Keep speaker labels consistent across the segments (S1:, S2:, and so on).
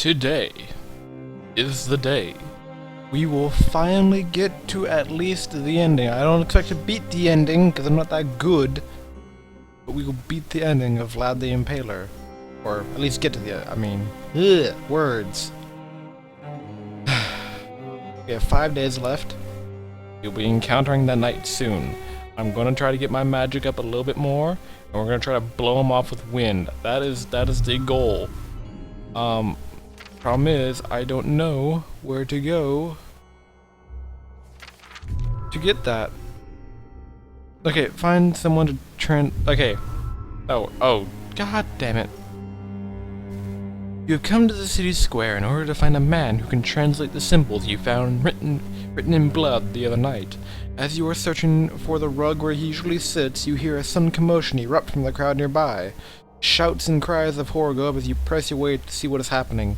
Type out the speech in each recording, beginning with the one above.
S1: Today is the day. We will finally get to at least the ending. I don't expect to beat the ending, because I'm not that good. But we will beat the ending of Vlad the Impaler. Or at least get to the, words. We have 5 days left. You'll be encountering that knight soon. I'm going to try to get my magic up a little bit more, and we're going to try to blow him off with wind. That is the goal. Problem is, I don't know where to go to get that. Okay, find someone to okay. Oh, god damn it. You have come to the city square in order to find a man who can translate the symbols you found written in blood the other night. As you are searching for the rug where he usually sits, you hear a sudden commotion erupt from the crowd nearby. Shouts and cries of horror go up as you press your way to see what is happening.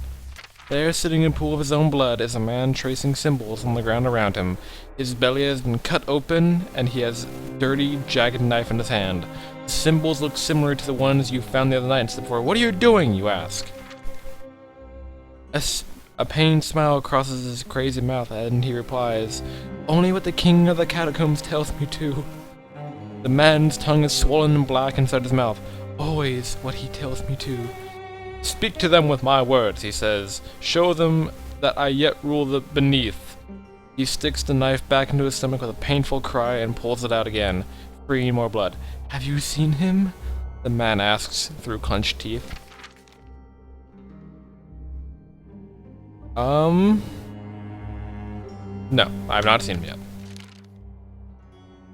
S1: There, sitting in a pool of his own blood, is a man tracing symbols on the ground around him. His belly has been cut open, and he has a dirty, jagged knife in his hand. The symbols look similar to the ones you found the other night and said before. "What are you doing?" you ask. A pained smile crosses his crazy mouth, and he replies, "Only what the king of the catacombs tells me to." The man's tongue is swollen and black inside his mouth. "Always what he tells me to." "Speak to them with my words," he says. "Show them that I yet rule the beneath." He sticks the knife back into his stomach with a painful cry and pulls it out again, freeing more blood. "Have you seen him?" the man asks through clenched teeth. No, I have not seen him yet.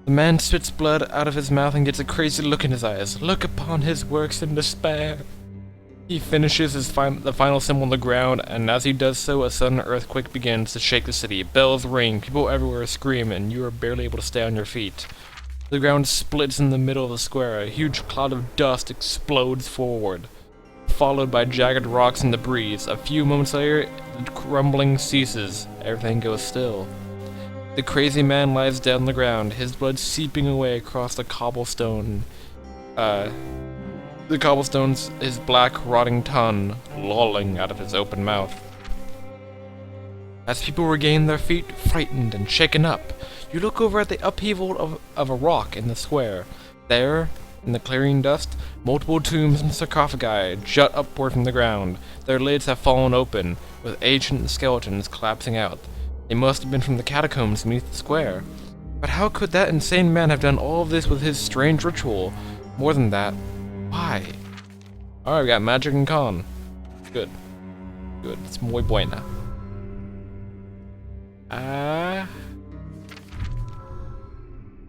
S1: The man spits blood out of his mouth and gets a crazy look in his eyes. "Look upon his works in despair." He finishes the final symbol on the ground, and as he does so, a sudden earthquake begins to shake the city. Bells ring, people everywhere scream, and you are barely able to stay on your feet. The ground splits in the middle of the square. A huge cloud of dust explodes forward, followed by jagged rocks and debris. A few moments later, the rumbling ceases. Everything goes still. The crazy man lies down on the ground, his blood seeping away across the cobblestone. The cobblestone's his black, rotting tongue lolling out of his open mouth. As people regain their feet, frightened and shaken up, you look over at the upheaval of a rock in the square. There, in the clearing dust, multiple tombs and sarcophagi jut upward from the ground. Their lids have fallen open, with ancient skeletons collapsing out. They must have been from the catacombs beneath the square. But how could that insane man have done all of this with his strange ritual? More than that, why? Alright, we got magic and con. Good. Good. It's muy buena.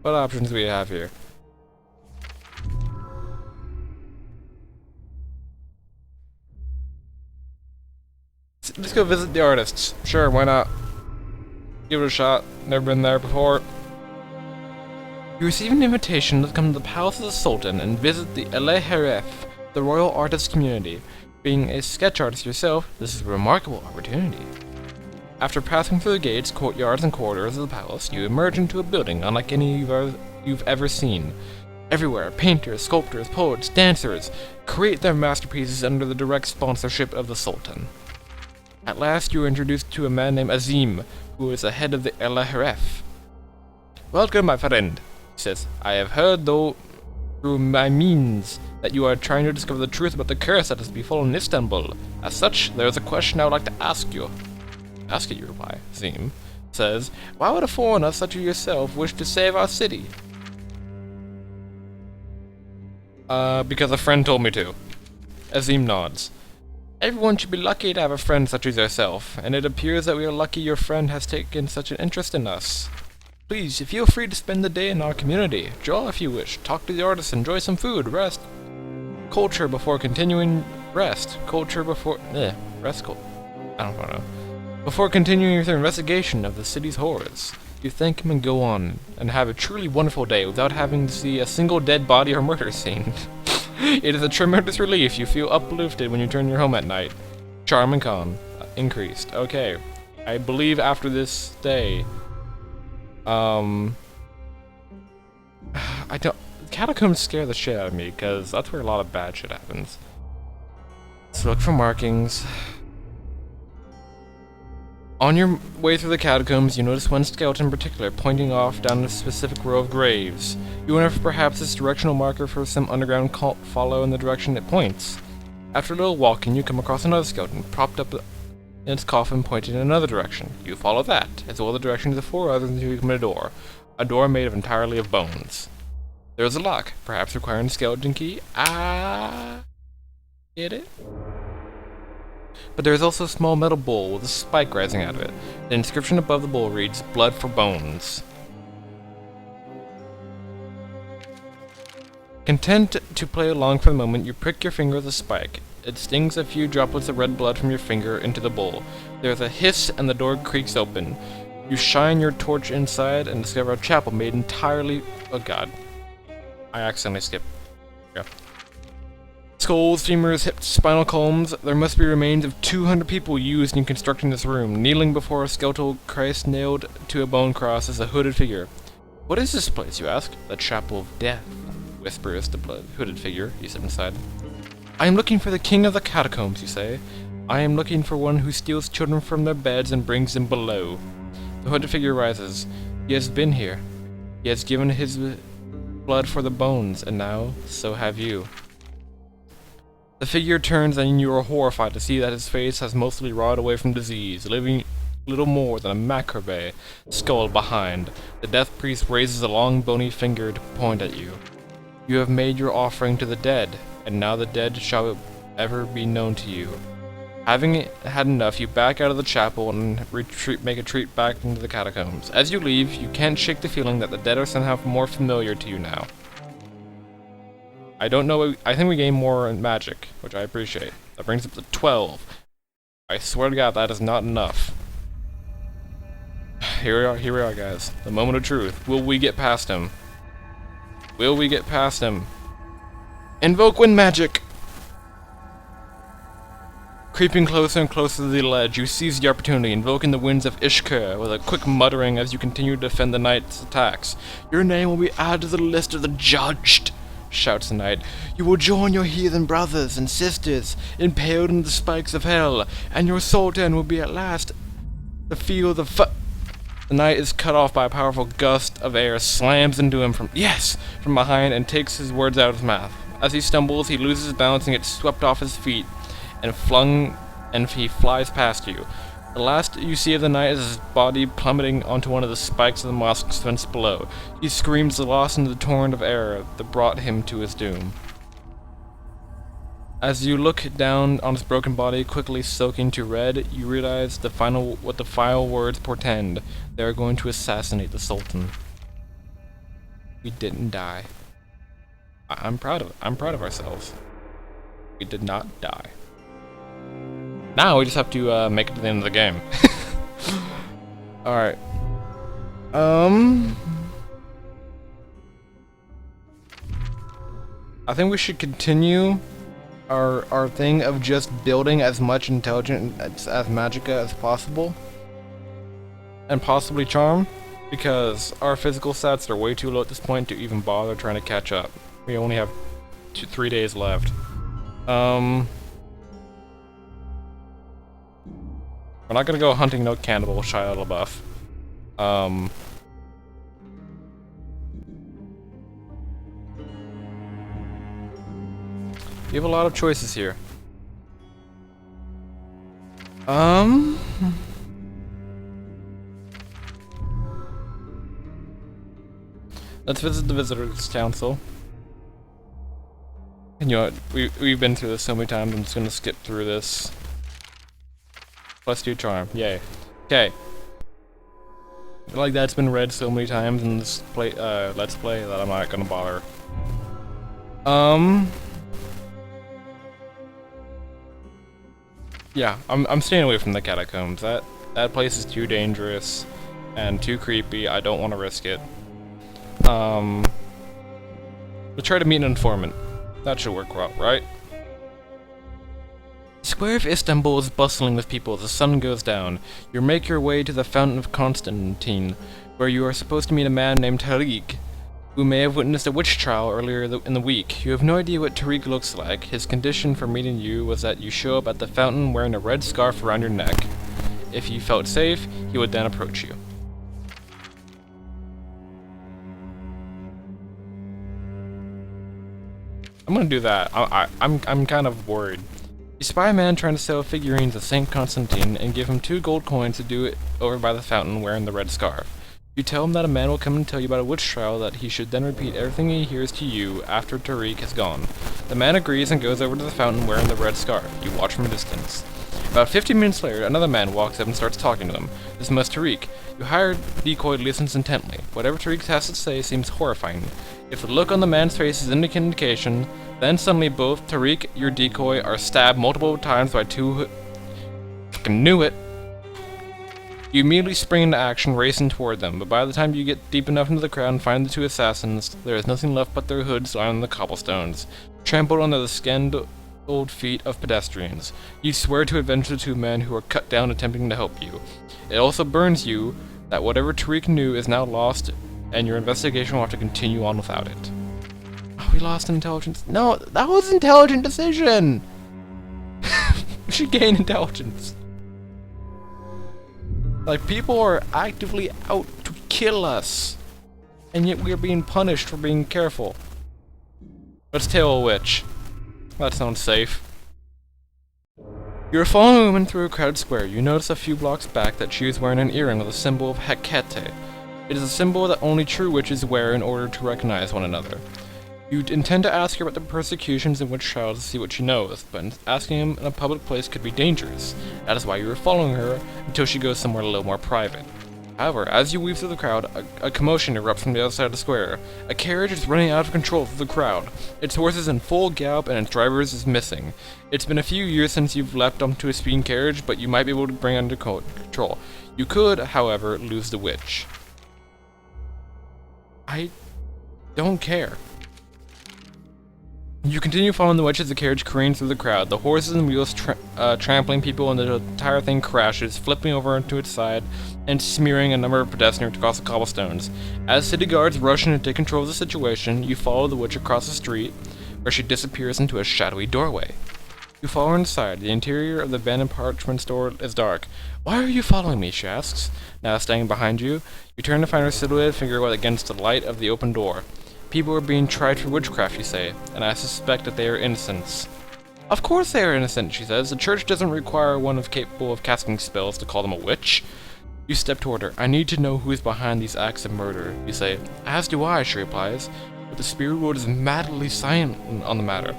S1: What options do we have here? Let's go visit the artists. Sure, why not? Give it a shot. Never been there before. You receive an invitation to come to the Palace of the Sultan and visit the Impaler, the royal artist community. Being a sketch artist yourself, this is a remarkable opportunity. After passing through the gates, courtyards, and corridors of the palace, you emerge into a building unlike any you've ever seen. Everywhere, painters, sculptors, poets, dancers create their masterpieces under the direct sponsorship of the Sultan. At last, you are introduced to a man named Azim, who is the head of the Impaler. "Welcome, my friend," he says. "I have heard, through my means, that you are trying to discover the truth about the curse that has befallen Istanbul. As such, there is a question I would like to ask you." "Ask it," you reply. Azim says, "Why would a foreigner such as yourself wish to save our city?" Because a friend told me to." Azim nods. "Everyone should be lucky to have a friend such as yourself, and it appears that we are lucky your friend has taken such an interest in us. Please, feel free to spend the day in our community. Draw if you wish, talk to the artists, enjoy some food, rest. Culture before continuing... Rest. Culture before... Rest... I don't know. Before continuing with your investigation of the city's horrors. You thank him and go on, and have a truly wonderful day without having to see a single dead body or murder scene. It is a tremendous relief. You feel uplifted when you turn your home at night. Charm and con. Increased. Okay. I believe after this day... I don't... Catacombs scare the shit out of me, because that's where a lot of bad shit happens. So look for markings. On your way through the catacombs, you notice one skeleton in particular, pointing off down a specific row of graves. You wonder if perhaps this directional marker for some underground cult follow in the direction it points. After a little walking, you come across another skeleton, propped up in its coffin pointing in another direction. You follow that, as well as the direction of the 4 others until you come to a door made entirely of bones. There is a lock, perhaps requiring a skeleton key. Get it? But there is also a small metal bowl with a spike rising out of it. The inscription above the bowl reads, "Blood for Bones." Content to play along for the moment, you prick your finger with a spike. It stings a few droplets of red blood from your finger into the bowl. There is a hiss and the door creaks open. You shine your torch inside and discover a chapel made entirely... Oh god. I accidentally skipped. Yeah. Skulls, femurs, hips, spinal columns. There must be remains of 200 people used in constructing this room. Kneeling before a skeletal Christ nailed to a bone cross is a hooded figure. What is this place, you ask? The Chapel of Death, whispers the hooded figure. You sit inside. I am looking for the king of the catacombs, you say. I am looking for one who steals children from their beds and brings them below. The hooded figure rises. He has been here. He has given his blood for the bones, and now, so have you. The figure turns and you are horrified to see that his face has mostly rotted away from disease, leaving little more than a macabre skull behind. The death priest raises a long bony finger to point at you. You have made your offering to the dead, and now the dead shall ever be known to you. Having had enough, you back out of the chapel and make a retreat back into the catacombs. As you leave, you can't shake the feeling that the dead are somehow more familiar to you now. I don't know, I think we gain more in magic, which I appreciate. That brings up to 12. I swear to God, that is not enough. Here we are, guys. The moment of truth. Will we get past him? Will we get past him? Invoke wind magic! Creeping closer and closer to the ledge, you seize the opportunity, invoking the winds of Ishkur with a quick muttering as you continue to defend the knight's attacks. Your name will be added to the list of the judged, shouts the knight. You will join your heathen brothers and sisters, impaled in the spikes of hell, and your sultan will be at last to feel the The knight is cut off by a powerful gust of air, slams into him from behind, and takes his words out of his mouth. As he stumbles, he loses his balance and gets swept off his feet, and he flies past you. The last you see of the knight is his body plummeting onto one of the spikes of the mosque's fence below. He screams, lost in the torrent of air that brought him to his doom. As you look down on his broken body, quickly soaking to red, you realize what the final words portend. They are going to assassinate the Sultan. We didn't die. I'm proud of ourselves. We did not die. Now we just have to make it to the end of the game. Alright. I think we should continue our thing of just building as much intelligence as magicka as possible. And possibly charm. Because our physical stats are way too low at this point to even bother trying to catch up. We only have 3 days left. We're not gonna go hunting no cannibal Shia LaBeouf. We have a lot of choices here. Let's visit the Visitors Council. And you know what, we've been through this so many times, I'm just gonna skip through this. +2 charm, yay. Okay. I feel like that's been read so many times in this let's play that I'm not gonna bother. Yeah, I'm staying away from the catacombs. That place is too dangerous and too creepy. I don't want to risk it. We'll try to meet an informant. That should work well, right? The square of Istanbul is bustling with people as the sun goes down. You make your way to the Fountain of Constantine, where you are supposed to meet a man named Tariq, who may have witnessed a witch trial earlier in the week. You have no idea what Tariq looks like. His condition for meeting you was that you show up at the fountain wearing a red scarf around your neck. If he felt safe, he would then approach you. I'm gonna do that. I'm kind of worried. You spy a man trying to sell figurines of Saint Constantine and give him 2 gold coins to do it over by the fountain wearing the red scarf. You tell him that a man will come and tell you about a witch trial, that he should then repeat everything he hears to you after Tariq has gone. The man agrees and goes over to the fountain wearing the red scarf. You watch from a distance. About 15 minutes later, another man walks up and starts talking to them. This must Tariq. Your hired decoy listens intently. Whatever Tariq has to say seems horrifying. If the look on the man's face is an indication, then suddenly both Tariq, your decoy, are stabbed multiple times by 2 fucking knew it. You immediately spring into action, racing toward them, but by the time you get deep enough into the crowd and find the 2 assassins, there is nothing left but their hoods lying on the cobblestones, trampled under the skinned old feet of pedestrians. You swear to avenge the 2 men who are cut down attempting to help you. It also burns you that whatever Tariq knew is now lost, and your investigation will have to continue on without it. Oh, we lost intelligence. No, that was an intelligent decision! We should gain intelligence. Like, people are actively out to kill us, and yet we are being punished for being careful. Let's tail a witch. That sounds safe. You're following a woman through a crowded square. You notice a few blocks back that she is wearing an earring with a symbol of Hecate. It is a symbol that only true witches wear in order to recognize one another. You intend to ask her about the persecutions and witch trials to see what she knows, but asking him in a public place could be dangerous. That is why you are following her until she goes somewhere a little more private. However, as you weave through the crowd, a commotion erupts from the other side of the square. A carriage is running out of control through the crowd. Its horse is in full gallop and its driver is missing. It's been a few years since you've leapt onto a speeding carriage, but you might be able to bring it under control. You could, however, lose the witch. I don't care. You continue following the witch as the carriage careens through the crowd. The horses and wheels trampling people, and the entire thing crashes, flipping over onto its side and smearing a number of pedestrians across the cobblestones. As city guards rush in to take control of the situation, you follow the witch across the street, where she disappears into a shadowy doorway. You follow her inside. The interior of the abandoned parchment store is dark. "Why are you following me?" she asks. Now standing behind you, you turn to find her silhouetted figure against the light of the open door. "People are being tried for witchcraft," you say, "and I suspect that they are innocents." "Of course they are innocent," she says. "The church doesn't require one capable of casting spells to call them a witch." You step toward her. "I need to know who is behind these acts of murder," you say. "As do I," she replies, "but the spirit world is madly silent on the matter,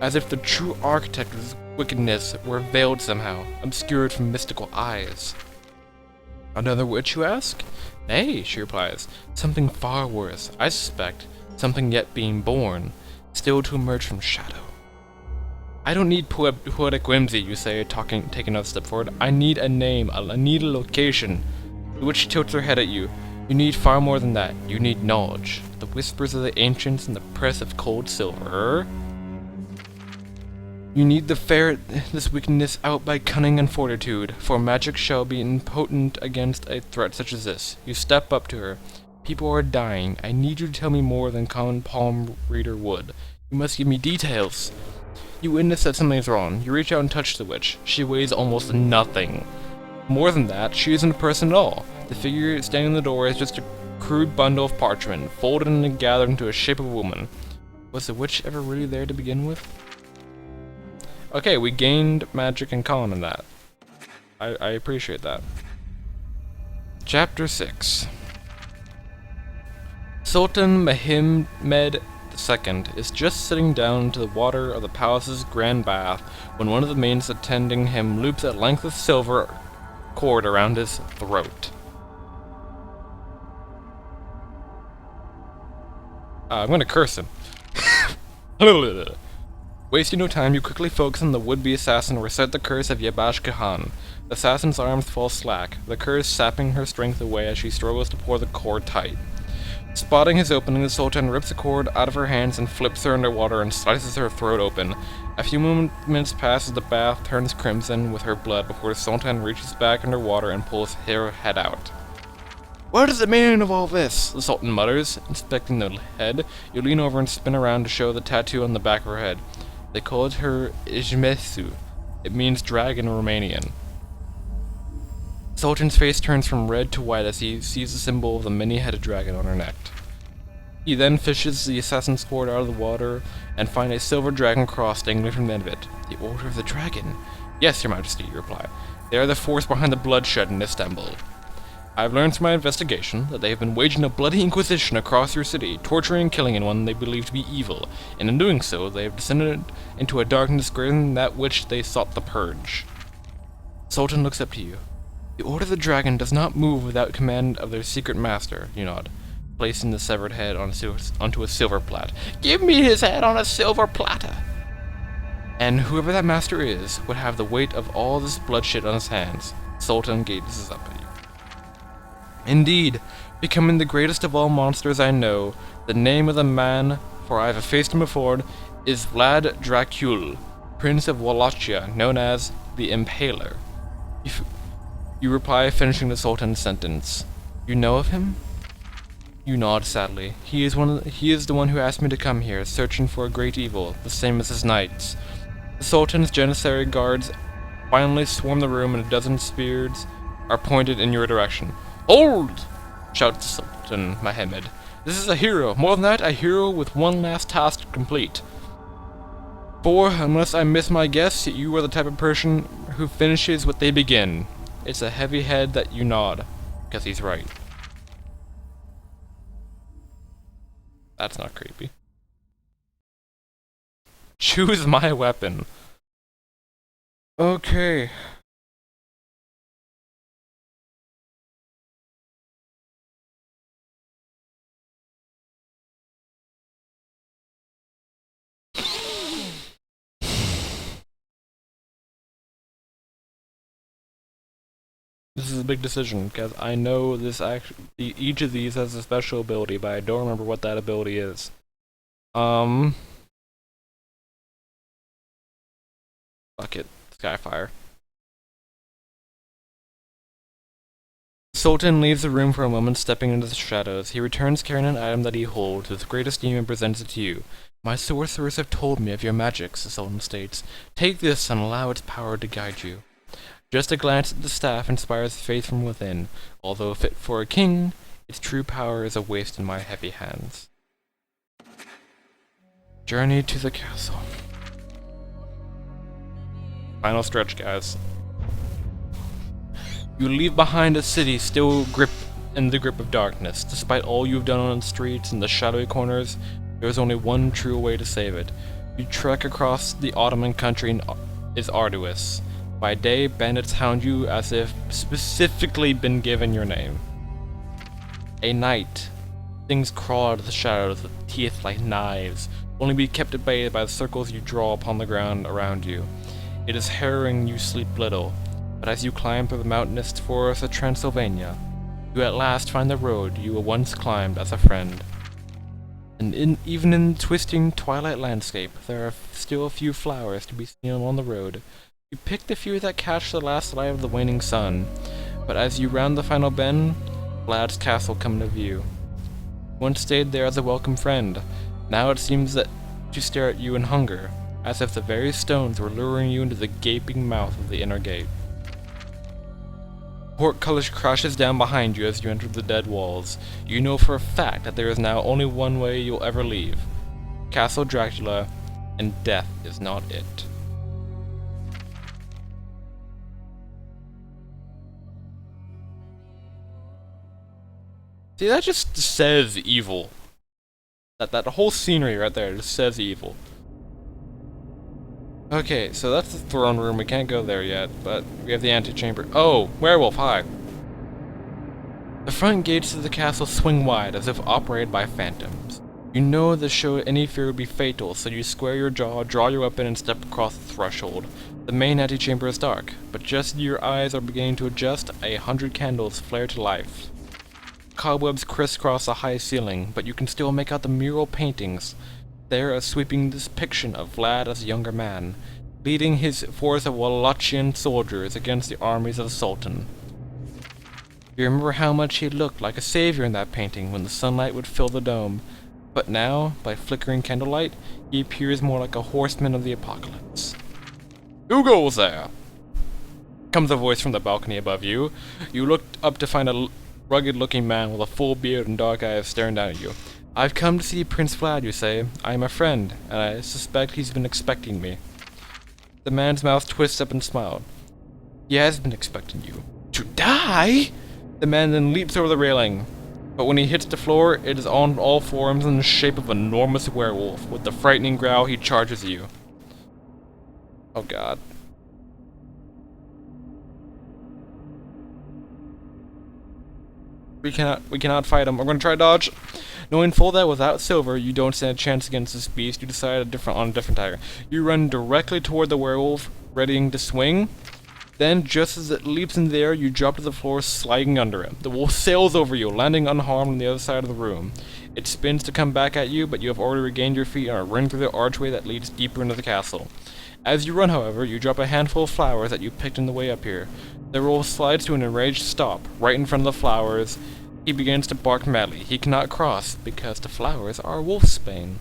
S1: as if the true architect of this wickedness were veiled somehow, obscured from mystical eyes." "Another witch, you ask?" "Nay," she replies, "something far worse, I suspect. Something yet being born, still to emerge from shadow." "I don't need poetic whimsy," you say, taking another step forward. "I need a name, I need a location." The witch tilts her head at you. "You need far more than that. You need knowledge. The whispers of the ancients and the press of cold silver. You need to ferret this wickedness out by cunning and fortitude, for magic shall be impotent against a threat such as this." You step up to her. "People are dying. I need you to tell me more than common palm reader would. You must give me details." You witness that something is wrong. You reach out and touch the witch. She weighs almost nothing. More than that, she isn't a person at all. The figure standing in the doorway is just a crude bundle of parchment, folded and gathered into a shape of a woman. Was the witch ever really there to begin with? Okay, we gained magic and con in that. I appreciate that. Chapter 6. Sultan Mehmed II is just sitting down to the water of the palace's grand bath when one of the maids attending him loops a length of silver cord around his throat. I'm gonna curse him. Wasting no time, you quickly focus on the would-be assassin and recite the curse of Yabash Khan. The assassin's arms fall slack, the curse sapping her strength away as she struggles to pull the cord tight. Spotting his opening, the Sultan rips the cord out of her hands and flips her underwater and slices her throat open. A few minutes pass as the bath turns crimson with her blood before the Sultan reaches back underwater and pulls her head out. "What is the meaning of all this?" the Sultan mutters, inspecting the head. You lean over and spin around to show the tattoo on the back of her head. They called her Ijmesu. It means dragon in Romanian. Sultan's face turns from red to white as he sees the symbol of the many-headed dragon on her neck. He then fishes the assassin's sword out of the water and finds a silver dragon cross dangling from the end of it. The Order of the Dragon. Yes, Your Majesty, you reply. They are the force behind the bloodshed in Istanbul. I have learned from my investigation that they have been waging a bloody inquisition across your city, torturing and killing anyone they believe to be evil, and in doing so, they have descended into a darkness greater than that which they sought to purge. Sultan looks up to you. The Order of the Dragon does not move without command of their secret master, you nod, placing the severed head onto a silver plat. Give me his head on a silver platter! And whoever that master is would have the weight of all this bloodshed on his hands. Sultan gazes up at you. Indeed, becoming the greatest of all monsters I know, the name of the man, for I have faced him before, is Vlad Dracul, Prince of Wallachia, known as the Impaler. You reply, finishing the Sultan's sentence. You know of him? You nod sadly. He is the one who asked me to come here, searching for a great evil, the same as his knights. The Sultan's Janissary guards finally swarm the room, and a dozen spears are pointed in your direction. Hold! Shouts Sultan Mohammed. This is a hero. More than that, a hero with one last task to complete. For, unless I miss my guess, you are the type of person who finishes what they begin. It's a heavy head that you nod, because he's right. That's not creepy. Choose my weapon. Okay. This is a big decision, because I know each of these has a special ability, but I don't remember what that ability is. Fuck it. Skyfire. Sultan leaves the room for a moment, stepping into the shadows. He returns carrying an item that he holds, with great esteem, and presents it to you. My sorcerers have told me of your magics, the Sultan states. Take this and allow its power to guide you. Just a glance at the staff inspires faith from within. Although fit for a king, its true power is a waste in my heavy hands. Journey to the castle. Final stretch, guys. You leave behind a city still in the grip of darkness. Despite all you've done on the streets and the shadowy corners, there is only one true way to save it. You trek across the Ottoman country and is arduous. By day, bandits hound you as if specifically been given your name. A night, things crawl out of the shadows with teeth like knives, only be kept at bay by the circles you draw upon the ground around you. It is harrowing you sleep little, but as you climb through the mountainous forests of Transylvania, you at last find the road you once climbed as a friend. And even in the twisting twilight landscape, there are still a few flowers to be seen along the road. You pick the few that catch the last light of the waning sun, but as you round the final bend, Vlad's castle comes into view. Once stayed there as a welcome friend, now it seems that to stare at you in hunger, as if the very stones were luring you into the gaping mouth of the inner gate. Portcullis crashes down behind you as you enter the dead walls. You know for a fact that there is now only one way you'll ever leave. Castle Dracula, and death is not it. See, that just says evil. That whole scenery right there just says evil. Okay, so that's the throne room. We can't go there yet, but we have the antechamber. Oh, werewolf, hi. The front gates of the castle swing wide as if operated by phantoms. You know that show any fear would be fatal, so you square your jaw, draw your weapon, and step across the threshold. The main antechamber is dark, but just as your eyes are beginning to adjust, 100 candles flare to life. Cobwebs crisscross the high ceiling, but you can still make out the mural paintings. There a sweeping depiction of Vlad as a younger man, leading his force of Wallachian soldiers against the armies of the Sultan. You remember how much he looked like a savior in that painting when the sunlight would fill the dome, but now, by flickering candlelight, he appears more like a horseman of the apocalypse. Who goes there? comes a voice from the balcony above you. You look up to find a rugged-looking man with a full beard and dark eyes staring down at you. I've come to see Prince Vlad, you say. I am a friend, and I suspect he's been expecting me. The man's mouth twists up and smiled. He has been expecting you. To die? The man then leaps over the railing. But when he hits the floor, it is on all fours in the shape of an enormous werewolf. With a frightening growl, he charges you. Oh god. We cannot fight him. We're gonna try dodge. Knowing full that without silver, you don't stand a chance against this beast, you decide on a different tiger. You run directly toward the werewolf, readying to swing. Then, just as it leaps in the air, you drop to the floor, sliding under it. The wolf sails over you, landing unharmed on the other side of the room. It spins to come back at you, but you have already regained your feet and are running through the archway that leads deeper into the castle. As you run, however, you drop a handful of flowers that you picked on the way up here. The wolf slides to an enraged stop, right in front of the flowers. He begins to bark madly. He cannot cross, because the flowers are wolfsbane.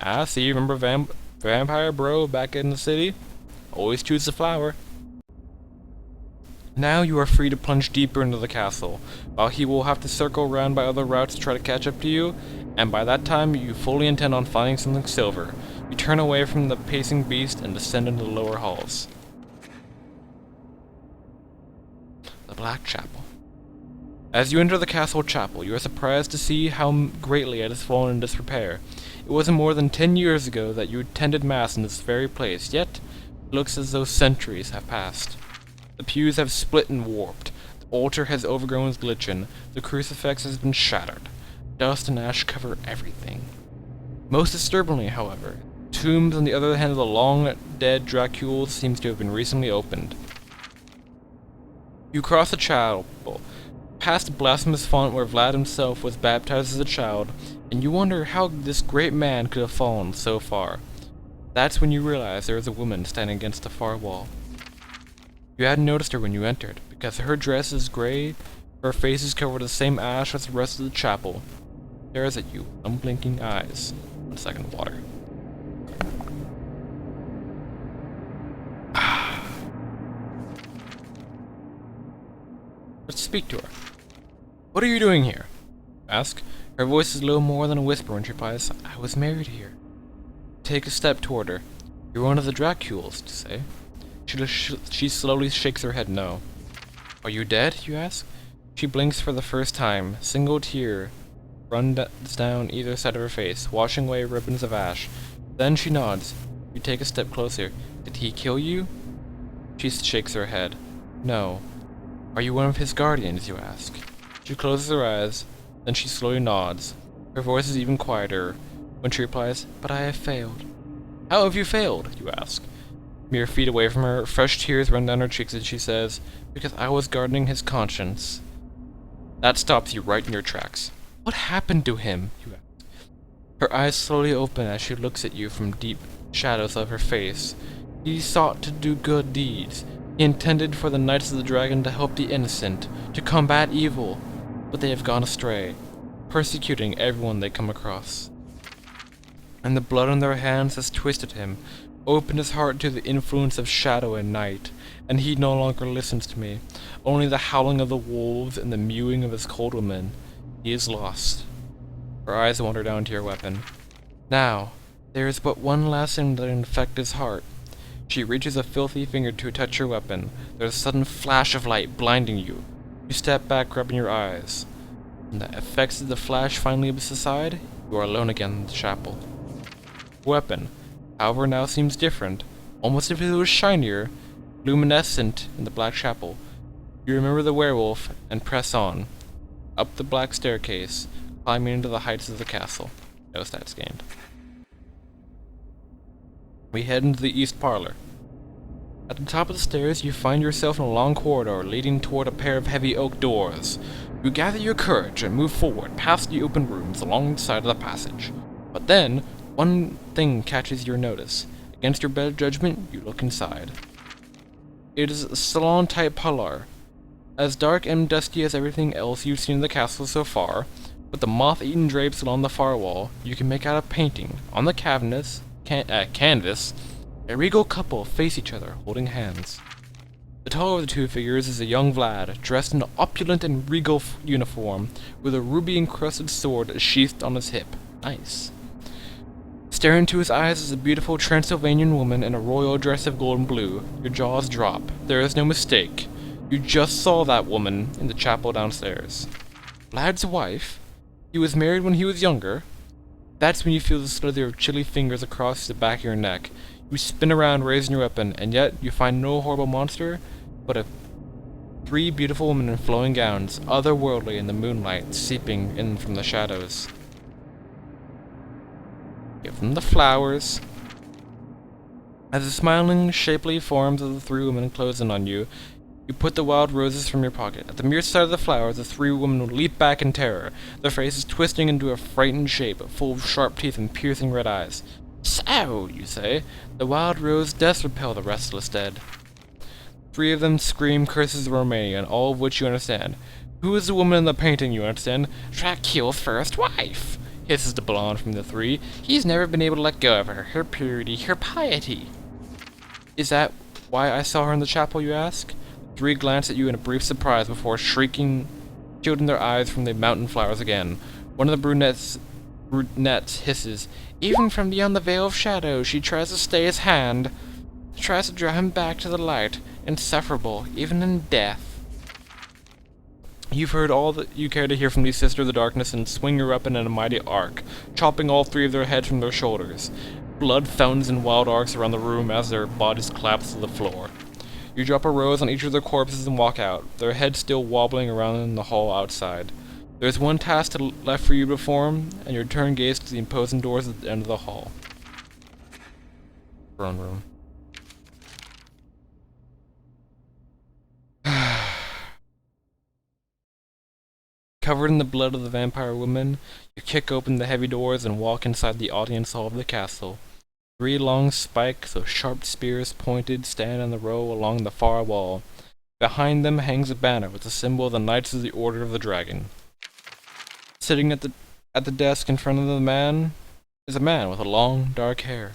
S1: Ah, see, remember Vampire Bro back in the city? Always choose the flower. Now you are free to plunge deeper into the castle, while he will have to circle around by other routes to try to catch up to you, and by that time you fully intend on finding something silver. You turn away from the pacing beast and descend into the lower halls. The Black Chapel. As you enter the castle chapel, you are surprised to see how greatly it has fallen in disrepair. It wasn't more than 10 years ago that you attended mass in this very place, yet it looks as though centuries have passed. The pews have split and warped, the altar has overgrown with lichen, the crucifix has been shattered. Dust and ash cover everything. Most disturbingly, however, tombs on the other hand of the long-dead Dracules seems to have been recently opened. You cross the chapel, past the blasphemous font where Vlad himself was baptized as a child, and you wonder how this great man could have fallen so far. That's when you realize there is a woman standing against the far wall. You hadn't noticed her when you entered, because her dress is gray, her face is covered with the same ash as the rest of the chapel. Stares at you with unblinking eyes. 1 second of water. Let's speak to her. What are you doing here? Ask. Her voice is little more than a whisper when she replies, I was married here. Take a step toward her. You're one of the Dracules, to say. She slowly shakes her head no. Are you dead, you ask? She blinks for the first time. Single tear runs down either side of her face, washing away ribbons of ash. Then she nods. You take a step closer. Did he kill you? She shakes her head. No. Are you one of his guardians, you ask? She closes her eyes, then she slowly nods. Her voice is even quieter when she replies, But I have failed. How have you failed, you ask? Mere feet away from her, fresh tears run down her cheeks as she says, Because I was guarding his conscience. That stops you right in your tracks. What happened to him, you ask? Her eyes slowly open as she looks at you from deep shadows of her face. He sought to do good deeds. He intended for the Knights of the Dragon to help the innocent, to combat evil, but they have gone astray, persecuting everyone they come across. And the blood on their hands has twisted him, opened his heart to the influence of shadow and night, and he no longer listens to me, only the howling of the wolves and the mewing of his cold women. He is lost. Her eyes wander down to your weapon. Now, there is but one last thing that can infect his heart. She reaches a filthy finger to touch your weapon. There's a sudden flash of light blinding you. You step back, rubbing your eyes. When the effects of the flash finally subside, you are alone again in the chapel. Weapon, however, now seems different, almost as if it was shinier, luminescent in the black chapel. You remember the werewolf and press on, up the black staircase, climbing into the heights of the castle. No stats gained. We head into the east parlor. At the top of the stairs, you find yourself in a long corridor leading toward a pair of heavy oak doors. You gather your courage and move forward past the open rooms along the side of the passage. But then, one thing catches your notice. Against your better judgment, you look inside. It is a salon-type parlor, as dark and dusty as everything else you've seen in the castle so far. With the moth-eaten drapes along the far wall, you can make out a painting. On the canvas, a regal couple face each other, holding hands. The taller of the two figures is a young Vlad, dressed in an opulent and regal uniform, with a ruby-encrusted sword sheathed on his hip. Nice. Staring into his eyes is a beautiful Transylvanian woman in a royal dress of gold and blue. Your jaws drop. There is no mistake. You just saw that woman in the chapel downstairs. Vlad's wife? He was married when he was younger? That's when you feel the slither of chilly fingers across the back of your neck. You spin around raising your weapon, and yet you find no horrible monster, but three beautiful women in flowing gowns, otherworldly in the moonlight, seeping in from the shadows. Give them the flowers. As the smiling, shapely forms of the three women close in on you, you put the wild roses from your pocket. At the mere sight of the flowers, the three women will leap back in terror, their faces twisting into a frightened shape, full of sharp teeth and piercing red eyes. So, you say, the wild rose does repel the restless dead. Three of them scream curses of Romanian, all of which you understand. Who is the woman in the painting, you understand? Dracula's first wife, hisses the blonde from the three. He's never been able to let go of her, her purity, her piety. Is that why I saw her in the chapel, you ask? The three glance at you in a brief surprise before shrieking, shielding their eyes from the mountain flowers again. One of the brunettes hisses, even from beyond the veil of shadow, she tries to stay his hand, tries to draw him back to the light, insufferable, even in death. You've heard all that you care to hear from these Sisters of the Darkness and swing your weapon in a mighty arc, chopping all three of their heads from their shoulders. Blood fountains in wild arcs around the room as their bodies collapse to the floor. You drop a rose on each of their corpses and walk out, their heads still wobbling around in the hall outside. There is one task left for you to perform, and you turn gaze to the imposing doors at the end of the hall. Throne room. Covered in the blood of the vampire woman, you kick open the heavy doors and walk inside the audience hall of the castle. Three long spikes of sharp spears pointed stand in the row along the far wall. Behind them hangs a banner with the symbol of the Knights of the Order of the Dragon. Sitting at the desk in front of the man is a man with long, dark hair.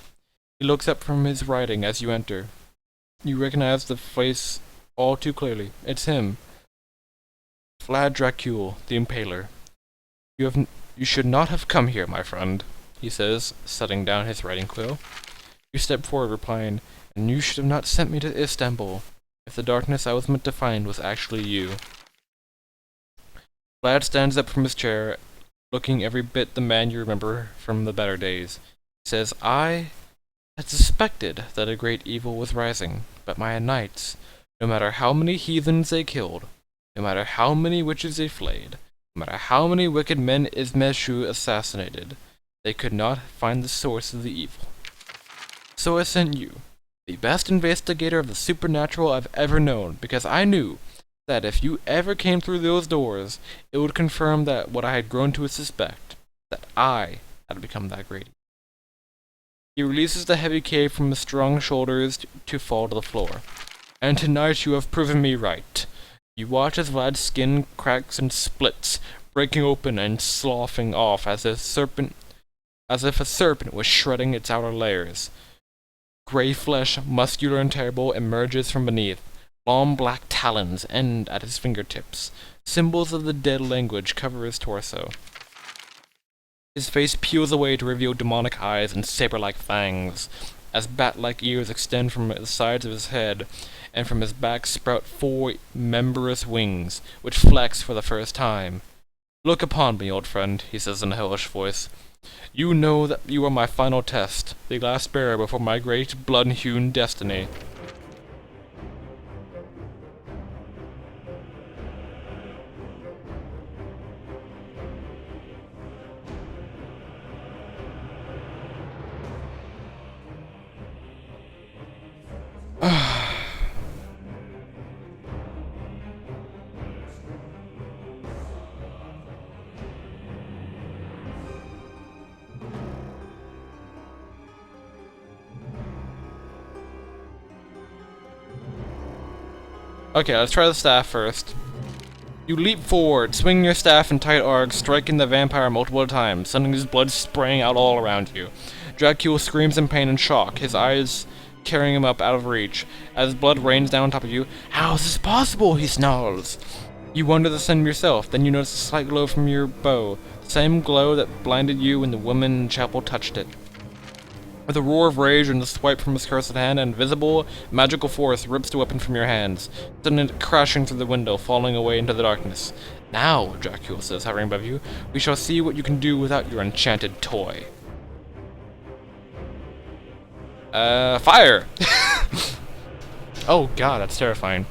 S1: He looks up from his writing as you enter. You recognize the face all too clearly. It's him. Vlad Dracul, the Impaler. You should not have come here, my friend, he says, setting down his writing quill. You step forward, replying, and you should have not sent me to Istanbul, if the darkness I was meant to find was actually you. Vlad stands up from his chair, looking every bit the man you remember from the better days. He says, I had suspected that a great evil was rising, but my knights, no matter how many heathens they killed, no matter how many witches they flayed, no matter how many wicked men Ismeshu assassinated, they could not find the source of the evil. So I sent you, the best investigator of the supernatural I've ever known, because I knew that if you ever came through those doors, it would confirm that what I had grown to suspect, that I had become that great. He releases the heavy cape from his strong shoulders to fall to the floor. And tonight you have proven me right. You watch as Vlad's skin cracks and splits, breaking open and sloughing off as if a serpent was shredding its outer layers. Gray flesh, muscular and terrible, emerges from beneath. Long black talons end at his fingertips. Symbols of the dead language cover his torso. His face peels away to reveal demonic eyes and saber-like fangs, as bat-like ears extend from the sides of his head, and from his back sprout four membranous wings, which flex for the first time. Look upon me, old friend, he says in a hellish voice. You know that you are my final test, the last barrier before my great blood-hewn destiny. Okay, let's try the staff first. You leap forward, swinging your staff in tight arcs, striking the vampire multiple times, sending his blood spraying out all around you. Dracul screams in pain and shock, his eyes carrying him up out of reach. As blood rains down on top of you, "How is this possible?" he snarls. You wonder the same yourself, then you notice a slight glow from your bow, the same glow that blinded you when the woman in the chapel touched it. With a roar of rage and a swipe from his cursed hand, an invisible, magical force rips the weapon from your hands, sending it crashing through the window, falling away into the darkness. "Now," Dracula says, hovering above you, "we shall see what you can do without your enchanted toy." Fire! Oh god, that's terrifying.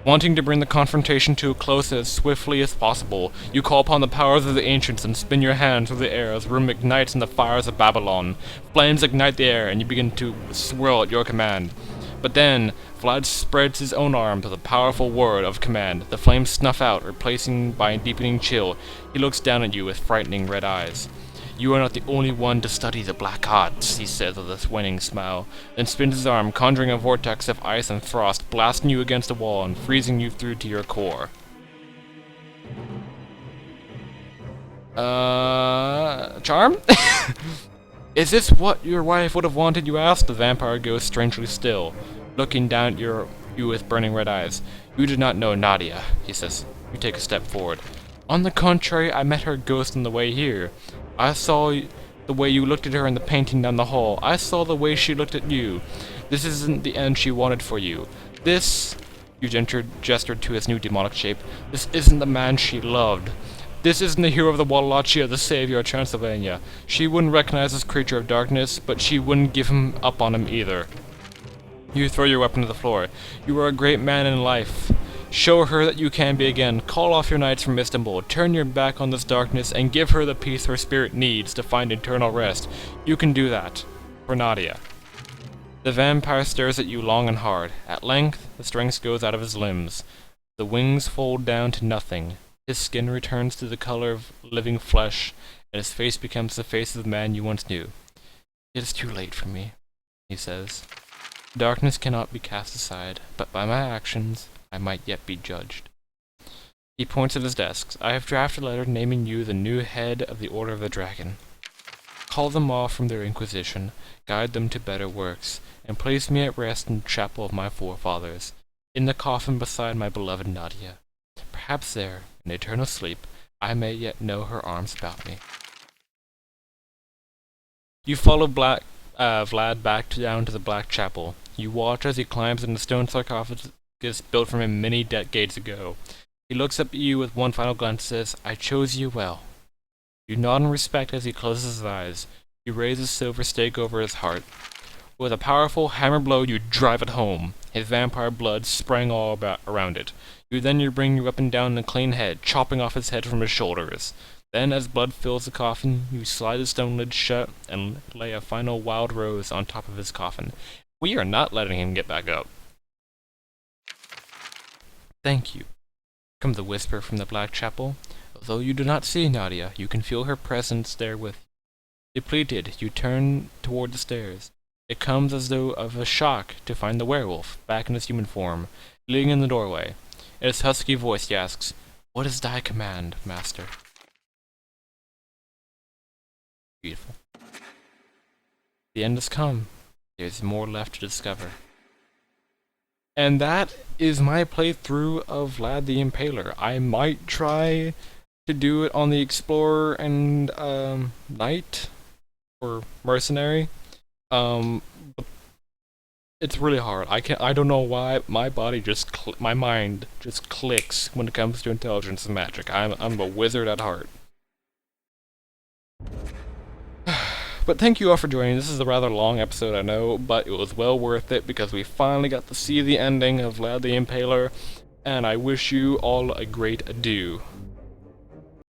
S1: Wanting to bring the confrontation to a close as swiftly as possible, you call upon the powers of the ancients and spin your hand through the air as the room ignites in the fires of Babylon. Flames ignite the air, and you begin to swirl at your command. But then, Vlad spreads his own arms with a powerful word of command. The flames snuff out, replacing by a deepening chill. He looks down at you with frightening red eyes. "You are not the only one to study the black arts," he says with a winning smile, then spins his arm, conjuring a vortex of ice and frost, blasting you against a wall and freezing you through to your core. Charm? "Is this what your wife would have wanted?" you ask. The vampire goes strangely still, looking down at you with burning red eyes. "You did not know Nadia," he says. You take a step forward. "On the contrary, I met her ghost on the way here. I saw the way you looked at her in the painting down the hall. I saw the way she looked at you. This isn't the end she wanted for you. This," you gestured to his new demonic shape, "this isn't the man she loved. This isn't the hero of the Wallachia, the savior of Transylvania. She wouldn't recognize this creature of darkness, but she wouldn't give him up on him either." You throw your weapon to the floor. "You are a great man in life. Show her that you can be again. Call off your knights from Istanbul. Turn your back on this darkness and give her the peace her spirit needs to find eternal rest. You can do that. For Nadia." The vampire stares at you long and hard. At length, the strength goes out of his limbs. The wings fold down to nothing. His skin returns to the color of living flesh, and his face becomes the face of the man you once knew. "It is too late for me," he says. "Darkness cannot be cast aside, but by my actions I might yet be judged." He points at his desk. "I have drafted a letter naming you the new head of the Order of the Dragon. Call them off from their inquisition, guide them to better works, and place me at rest in the chapel of my forefathers, in the coffin beside my beloved Nadia. Perhaps there, in eternal sleep, I may yet know her arms about me." You follow Vlad back down to the Black Chapel. You watch as he climbs in the stone sarcophagus built from him many decades ago. He looks up at you with one final glance and says, "I chose you well." You nod in respect as he closes his eyes. You raise his silver stake over his heart. With a powerful hammer blow, you drive it home. His vampire blood sprang all around it. You bring your weapon down on a clean head, chopping off his head from his shoulders. Then, as blood fills the coffin, you slide the stone lid shut and lay a final wild rose on top of his coffin. We are not letting him get back up. "Thank you," comes the whisper from the Black Chapel. "Although you do not see Nadia, you can feel her presence there with you." Depleted, you turn toward the stairs. It comes as though of a shock to find the werewolf, back in his human form, leaning in the doorway. In his husky voice he asks, "What is thy command, master?" Beautiful. The end has come. There's more left to discover. And that is my playthrough of Vlad the Impaler. I might try to do it on the Explorer and Knight or Mercenary. But it's really hard. I don't know why my mind just clicks when it comes to intelligence and magic. I'm a wizard at heart. But thank you all for joining. This is a rather long episode, I know, but it was well worth it because we finally got to see the ending of Vlad the Impaler, and I wish you all a great adieu.